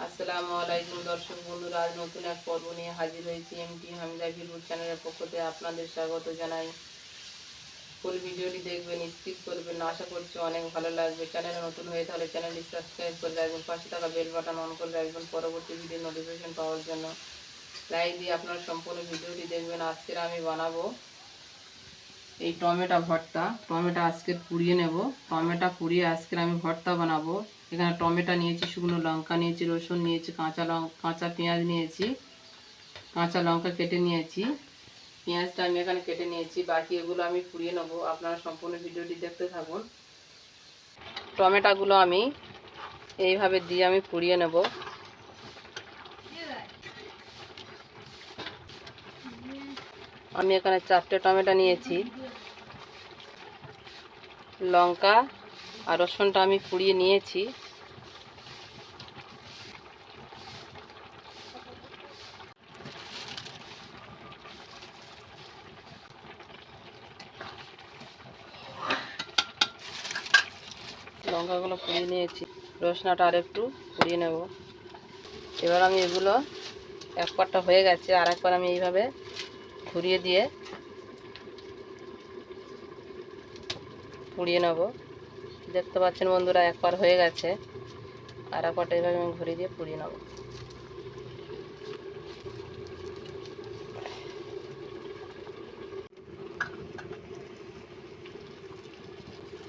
আসসালামু আলাইকুম দর্শক বন্ধুরা, আজ নতুন এক পর্ব নিয়ে হাজির হয়েছি। এমটি হামিদা ভিডিও চ্যানেলের পক্ষ থেকে আপনাদের স্বাগত জানাই। ফুল ভিডিওটি দেখবেন, স্কিপ করবেন না। আশা করছি অনেক ভালো লাগবে। চ্যানেলে নতুন হয়ে তাহলে চ্যানেলটি সাবস্ক্রাইব করে রাখবেন, পাশে থাকা বেল বাটন অন করে রাখবেন পরবর্তী ভিডিও নোটিফিকেশন পাওয়ার জন্য। লাইক দিয়ে আপনারা সম্পূর্ণ ভিডিওটি দেখবেন। আজকের আমি বানাবো এই টমেটো ভর্তা। টমেটো আজকে পুড়িয়ে নেব। টমেটো পুড়িয়ে আজকের আমি ভর্তা বানাবো। এখানে টমেটো নিয়েছি, শুকনো লঙ্কা নিয়েছি, রসুন নিয়েছি, কাঁচা পেঁয়াজ নিয়েছি, কাঁচা লঙ্কা কেটে নিয়েছি, পেঁয়াজটা আমি এখানে কেটে নিয়েছি। বাকি এগুলো আমি পুড়িয়ে নেব। আপনারা সম্পূর্ণ ভিডিওটি দেখতে থাকুন। টমেটোগুলো আমি এইভাবে দিয়ে আমি পুড়িয়ে নেব। আমি এখানে 4টে টমেটো নিয়েছি। লঙ্কা আর রসুনটা আমি পুড়িয়ে নিয়েছি। লঙ্কাগুলো পুড়িয়ে নিয়েছি, রসুনটা আর একটু পুড়িয়ে নেব। এবার আমি এগুলো এক পাটটা হয়ে গেছে, আর একবার আমি এইভাবে ঘুরিয়ে দিয়ে পুড়িয়ে নেব। দেখতে পাচ্ছেন বন্ধুরা, একবার হয়ে গেছে, আর এক পাটটা এইভাবে আমি ঘুরিয়ে দিয়ে পুড়িয়ে নেব।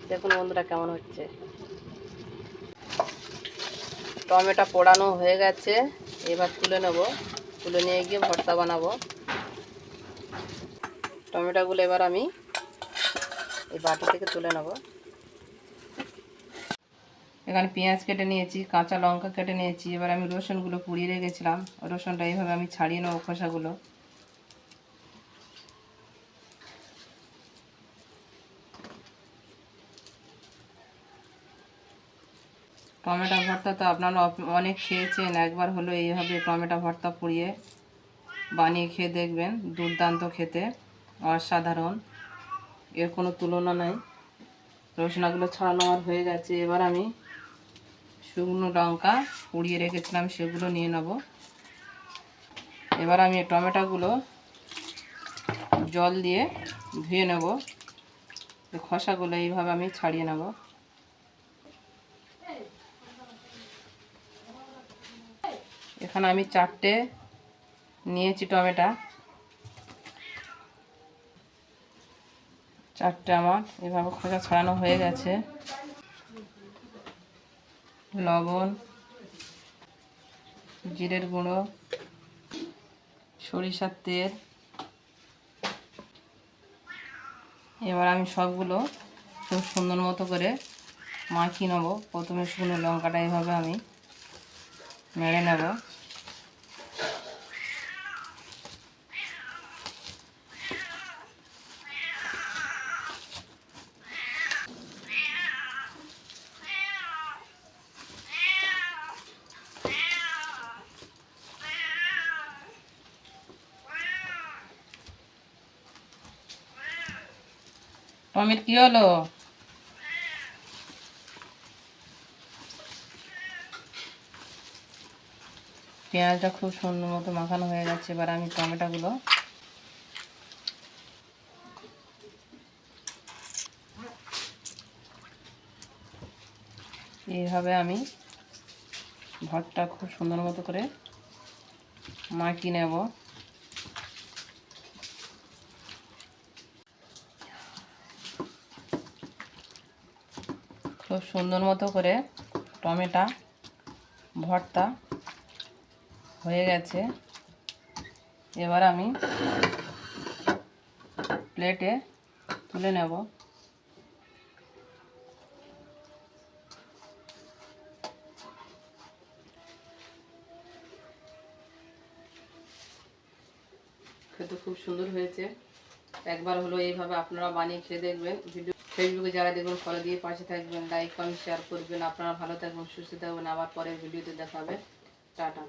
দেখুন বন্ধুরা কেমন হচ্ছে। টমেটো পোড়ানো হয়ে গেছে, এবার তুলে নেব। তুলে নিয়ে গিয়ে ভর্তা বানাবো। টমেটোগুলো এবার আমি এই বাটি থেকে তুলে নেব। এখানে পেঁয়াজ কেটে নিয়েছি, কাঁচা লঙ্কা কেটে নিয়েছি। এবার আমি রসুনগুলো পুড়িয়ে রেখেছিলাম, রসুনটা এইভাবে আমি ছাড়িয়ে নেবো খোসাগুলো। টমেটো ভর্তা তো আপনারা অনেক খেয়েছেন, একবার হলো এইভাবে টমেটো ভর্তা পুড়িয়ে বানিয়ে খেয়ে দেখবেন। দুর্দান্ত খেতে, অসাধারণ, এর কোনো তুলনা নাই। রসুনগুলো ছাড়ানো আমার হয়ে গেছে। এবার আমি শুকনো লঙ্কা পুড়িয়ে রেখেছিলাম, সেগুলো নিয়ে নেব। এবার আমি টমেটোগুলো জল দিয়ে ধুয়ে নেব। খোসাগুলো এইভাবে আমি ছাড়িয়ে নেব। এখানে আমি 4টে নিয়েছি টমেটো। 4টে আমার এভাবে খোসা ছাড়ানো হয়ে গেছে। লবণ, জিরের গুঁড়ো, সরিষার তেল। এবার আমি সবগুলো খুব সুন্দর মতো করে মাখিয়ে নেব। প্রথমে শুকনো লঙ্কাটা এইভাবে আমি নেড়ে নেব। টমেটো কি হলো? পেঁয়াজটা খুব সুন্দর মতো মাখানো হয়ে গেছে। এবার আমি টমেটোগুলো এইভাবে আমি ভর্তা খুব সুন্দর মতো করে মাখিয়ে নেব। খুব সুন্দর মতো করে টমেটো ভর্তা হয়ে গেছে। এবার আমি প্লেটে তুলে নেব। খেতে খুব সুন্দর হয়েছে। একবার হলো এইভাবে আপনারা বানিয়ে খেয়ে দেখবেন। ফেসবুকে যারা দেখবেন ফলো দিয়ে পাশে থাকবেন, লাইক কমেন্ট শেয়ার করবেন। আপনারা ভালো থাকবেন, সুস্থ থাকবেন। আবার পরের ভিডিওতে দেখা হবে। টাটা।